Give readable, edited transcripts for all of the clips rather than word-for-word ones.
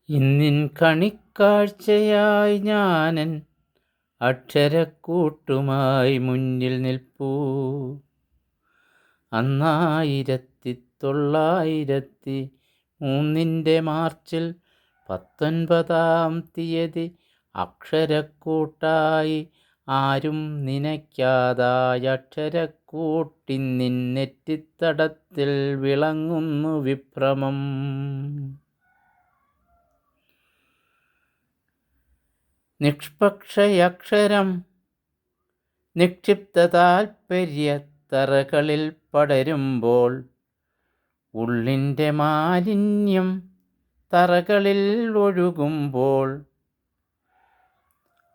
ഇന്നിൻ കണിക്കാഴ്ചയായി ഞാനൻ അക്ഷരക്കൂട്ടുമായി മുന്നിൽ നിൽപ്പൂ. 1903 മാർച്ചിൽ 19-ാം തീയതി അക്ഷരക്കൂട്ടായി ആരും നനയ്ക്കാതായ അക്ഷരക്കൂട്ടിന്നിൻ നെറ്റിത്തടത്തിൽ വിളങ്ങുന്നു വിഭ്രമം. നിഷ്പക്ഷയക്ഷരം നിക്ഷിപ്ത താൽപര്യത്തറകളിൽ പടരുമ്പോൾ ഉള്ളിൻ്റെ മാലിന്യം തറകളിൽ ഒഴുകുമ്പോൾ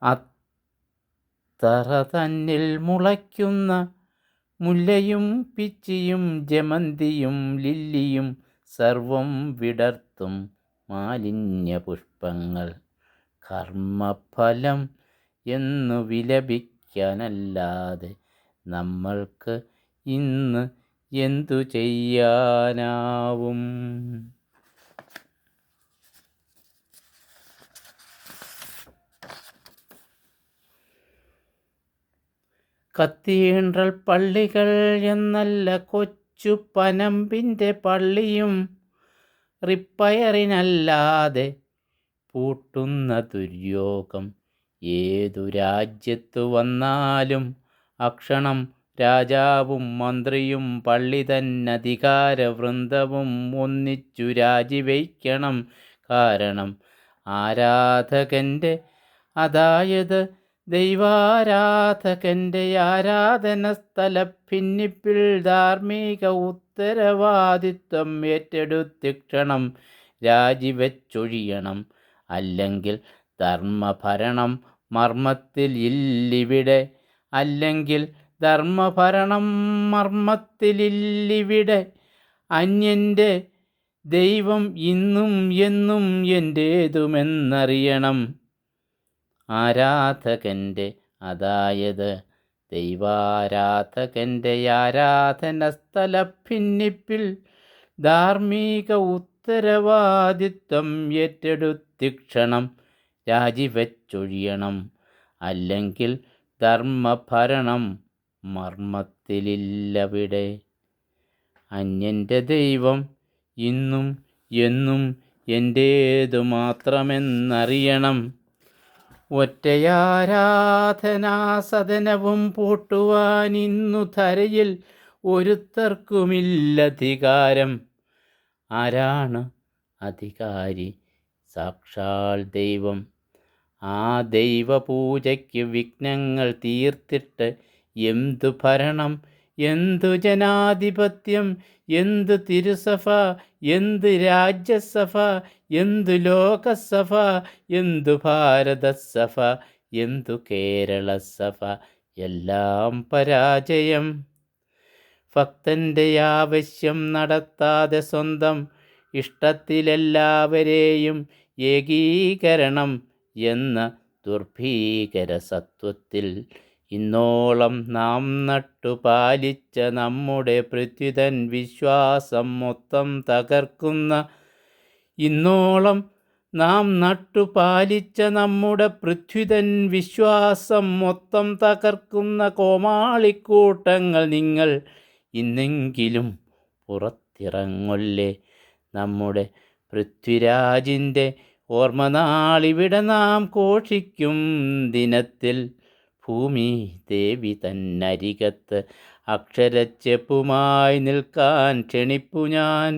അത്തറ തന്നിൽ മുളയ്ക്കുന്ന മുല്ലയും പിച്ചിയും ജമന്തിയും ലില്ലിയും സർവം വിടർത്തും മാലിന്യ പുഷ്പങ്ങൾ. കർമ്മഫലം എന്നു വിലപിക്കാനല്ലാതെ നമ്മൾക്ക് ഇന്ന് എന്തു ചെയ്യാനാവും? കത്തീഡ്രൽ പള്ളികൾ എന്നല്ല കൊച്ചു പനമ്പിൻ്റെ പള്ളിയും റിപ്പയറിനല്ലാതെ പൂട്ടുന്ന ദുര്യോഗം ഏതു രാജ്യത്തു വന്നാലും അക്ഷണം രാജാവും മന്ത്രിയും പള്ളി തന്നധികാരവൃന്ദവും ഒന്നിച്ചു രാജിവയ്ക്കണം. കാരണം ആരാധകൻ്റെ, അതായത് ദൈവാരാധകൻ്റെ ആരാധന സ്ഥല ഭിന്നിപ്പിൽ ധാർമ്മിക ഉത്തരവാദിത്വം ഏറ്റെടുത്തിക്ഷണം രാജിവെച്ചൊഴിയണം. അല്ലെങ്കിൽ ധർമ്മഭരണം മർമ്മത്തിൽ ഇല്ലിവിടെ. അല്ലെങ്കിൽ ധർമ്മഭരണം മർമ്മത്തിലില്ലിവിടെ. അന്യൻ്റെ ദൈവം ഇന്നും എന്നും എൻ്റേതുമെന്നറിയണം. ആരാധകൻ്റെ, അതായത് ദൈവാരാധകൻ്റെ ആരാധന സ്ഥല ഭിന്നിപ്പിൽ ധാർമ്മിക ഉത്തരവാദിത്വം ഏറ്റെടുത്തിക്ഷണം രാജിവെച്ചൊഴിയണം. അല്ലെങ്കിൽ ധർമ്മഭരണം മർമ്മത്തിലില്ലവിടെ. അന്യൻ്റെ ദൈവം ഇന്നും എന്നും എൻ്റേതു മാത്രമെന്നറിയണം. ഒറ്റയാരാധനാസദനവും പൂട്ടുവാൻ ഇന്നു ധരയിൽ ഒരുത്തർക്കുമില്ലധികാരം. ആരാണ് അധികാരി? സാക്ഷാൽ ദൈവം. ആ ദൈവപൂജയ്ക്ക് വിഘ്നങ്ങൾ തീർത്തിട്ട് എന്തു ഭരണം, എന്തു ജനാധിപത്യം, എന്തു തിരുസഭ, എന്ത് രാജ്യസഭ, എന്തു ലോകസഭ, എന്തു ഭാരതസഭ, എന്തു കേരളസഭ, എല്ലാം പരാജയം. ഭക്തൻ്റെ ആവശ്യം നടത്താതെ സ്വന്തം ഇഷ്ടത്തിലെല്ലാവരെയും ഏകീകരണം എന്ന ദുർഭീകര സത്വത്തിൽ ഇന്നോളം നാം നട്ടുപാലിച്ച നമ്മുടെ പൃഥ്വിതൻ വിശ്വാസം മൊത്തം തകർക്കുന്ന, ഇന്നോളം നാം നട്ടുപാലിച്ച നമ്മുടെ പൃഥ്വിതൻ വിശ്വാസം മൊത്തം തകർക്കുന്ന കോമാളിക്കൂട്ടങ്ങൾ നിങ്ങൾ ഇന്നെങ്കിലും പുറത്തിറങ്ങൊല്ലേ. നമ്മുടെ പൃഥ്വിരാജിൻ്റെ ഓർമ്മനാളിവിടെ നാം ഘോഷിക്കും ദിനത്തിൽ. ഭൂമി ദേവി തന്നരികത്ത് അക്ഷരച്ചെപ്പുമായി നിൽക്കാൻ ക്ഷണിപ്പു ഞാൻ.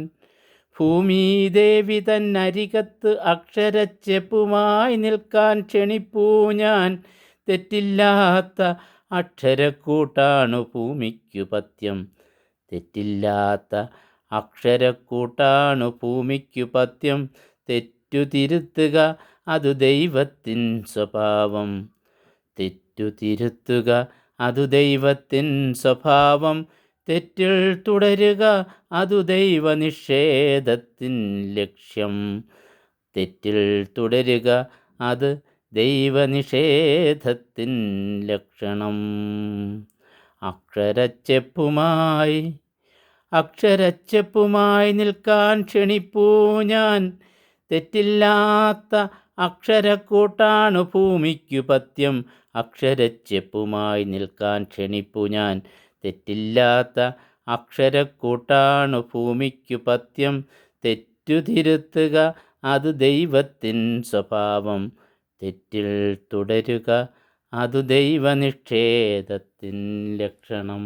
ഭൂമി ദേവി തന്നരികത്ത് അക്ഷരച്ചെപ്പുമായി നിൽക്കാൻ ക്ഷണിപ്പൂ ഞാൻ. തെറ്റില്ലാത്ത അക്ഷരക്കൂട്ടാണു ഭൂമിക്കു പഥ്യം. തെറ്റില്ലാത്ത അക്ഷരക്കൂട്ടാണു ഭൂമിക്കു പഥ്യം. തെറ്റു തിരുത്തുക അതു ദൈവത്തിൻ സ്വഭാവം. തെറ്റു തിരുത്തുക അതു ദൈവത്തിൻ സ്വഭാവം. തെറ്റിൽ തുടരുക അതു ദൈവനിഷേധത്തിൻ ലക്ഷ്യം. തെറ്റിൽ തുടരുക അത് ദൈവനിഷേധത്തിൻ ലക്ഷണം. അക്ഷരച്ചെപ്പുമായി നിൽക്കാൻ ക്ഷണിപ്പൂ ഞാൻ. തെറ്റില്ലാത്ത അക്ഷരക്കൂട്ടാണു ഭൂമിക്കു പഥ്യം, അക്ഷരച്ചെപ്പുമായി നിൽക്കാൻ ക്ഷണിപ്പു ഞാൻ. തെറ്റില്ലാത്ത അക്ഷരക്കൂട്ടാണു ഭൂമിക്കു പഥ്യം, തെറ്റു തിരുത്തുക അതു ദൈവത്തിൻ സ്വഭാവം, തെറ്റിൽ തുടരുക അതു ദൈവനിഷേധത്തിൻ ലക്ഷണം.